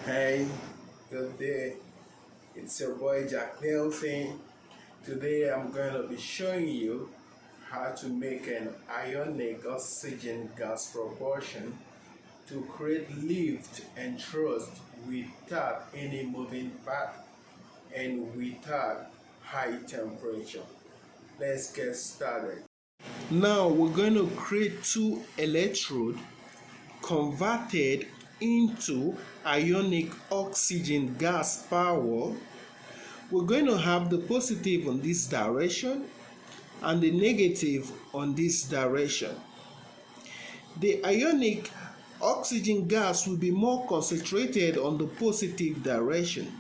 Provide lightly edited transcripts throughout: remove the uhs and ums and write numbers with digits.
Hey, good day. It's your boy Jack Nielsen. Today I'm going to be showing you how to make an ionic oxygen gas propulsion to create lift and thrust without any moving part and without high temperature. Let's get started. Now we're going to create two electrodes converted into ionic oxygen gas power. We're going to have the positive on this direction and the negative on this direction. The ionic oxygen gas will be more concentrated on the positive direction.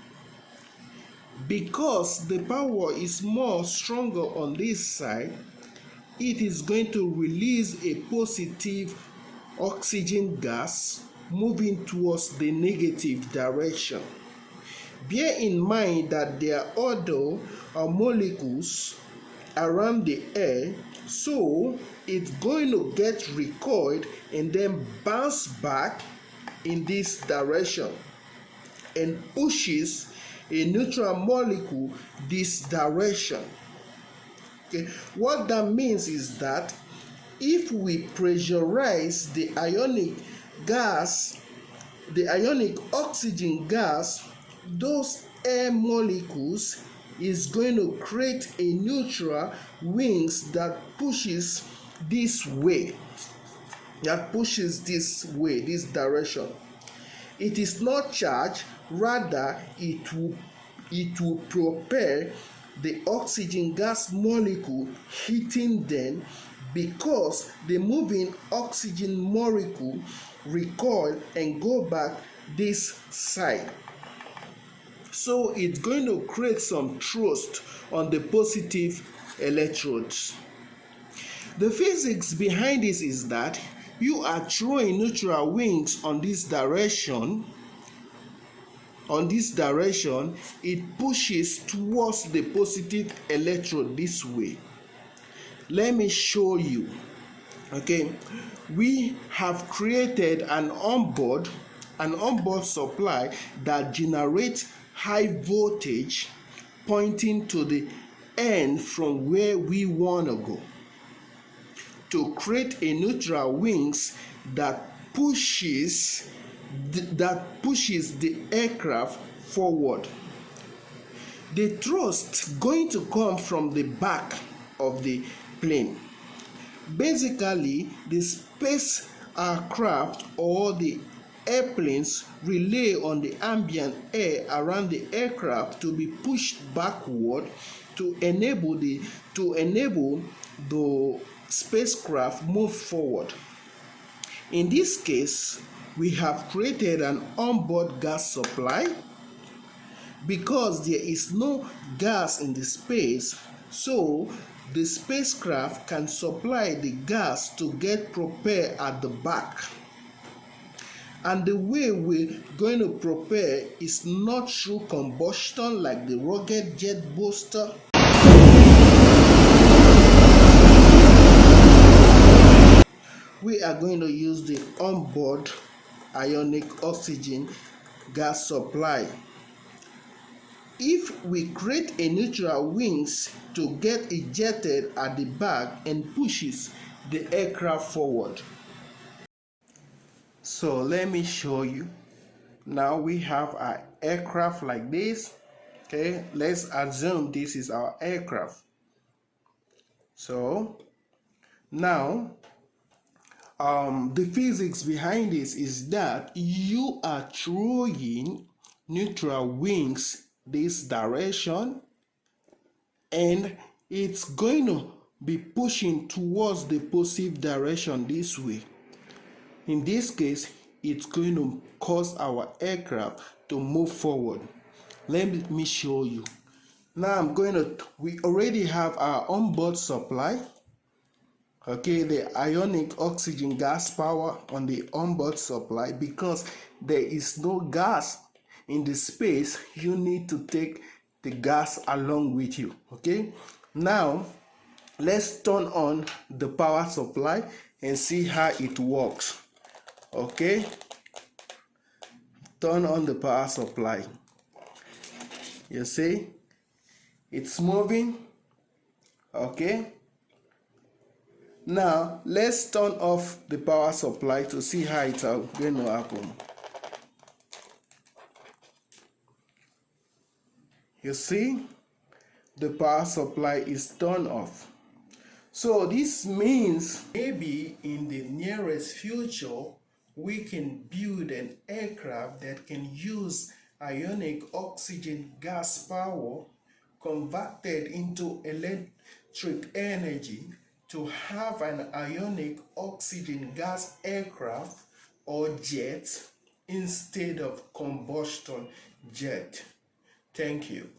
Because the power is more stronger on this side, it is going to release a positive oxygen gas moving towards the negative direction. Bear in mind that there are other molecules around the air, so it's going to get recoiled and then bounce back in this direction and pushes a neutral molecule this direction. Okay, what that means is that if we pressurize the ionic oxygen gas, those air molecules is going to create a neutral wings that pushes this way, this direction. It is not charged, rather it will propel the oxygen gas molecule, hitting them because the moving oxygen molecule recoil and go back this side. So it's going to create some thrust on the positive electrodes. The physics behind this is that you are throwing neutral wings on this direction. It pushes towards the positive electrode this way. Let me show you. Okay, we have created an onboard supply that generates high voltage pointing to the end from where we want to go, to create a neutral wings that pushes the aircraft forward. The thrust going to come from the back of the plane. Basically, the space aircraft or the airplanes rely on the ambient air around the aircraft to be pushed backward to enable the spacecraft move forward. In this case, we have created an onboard gas supply. Because there is no gas in the space, so the spacecraft can supply the gas to get propelled at the back. And the way we're going to propel is not through combustion like the rocket jet booster. We are going to use the onboard ionic oxygen gas supply. If we create a neutral wings to get ejected at the back and pushes the aircraft forward. So let me show you. Now we have our aircraft like this. Okay, let's assume this is our aircraft. So now the physics behind this is that you are throwing neutral wings this direction, and it's going to be pushing towards the positive direction this way. In this case, it's going to cause our aircraft to move forward. Let me show you. Now we already have our onboard supply. Okay, the ionic oxygen gas power on the onboard supply. Because there is no gas in the space, you need to take the gas along with you. Okay, now let's turn on the power supply and see how it works. Okay, turn on the power supply. You see, it's moving. Okay. Now let's turn off the power supply to see how it's going to happen. You see, the power supply is turned off. So this means maybe in the nearest future we can build an aircraft that can use ionic oxygen gas power converted into electric energy to have an ionic oxygen gas aircraft or jet instead of combustion jet. Thank you.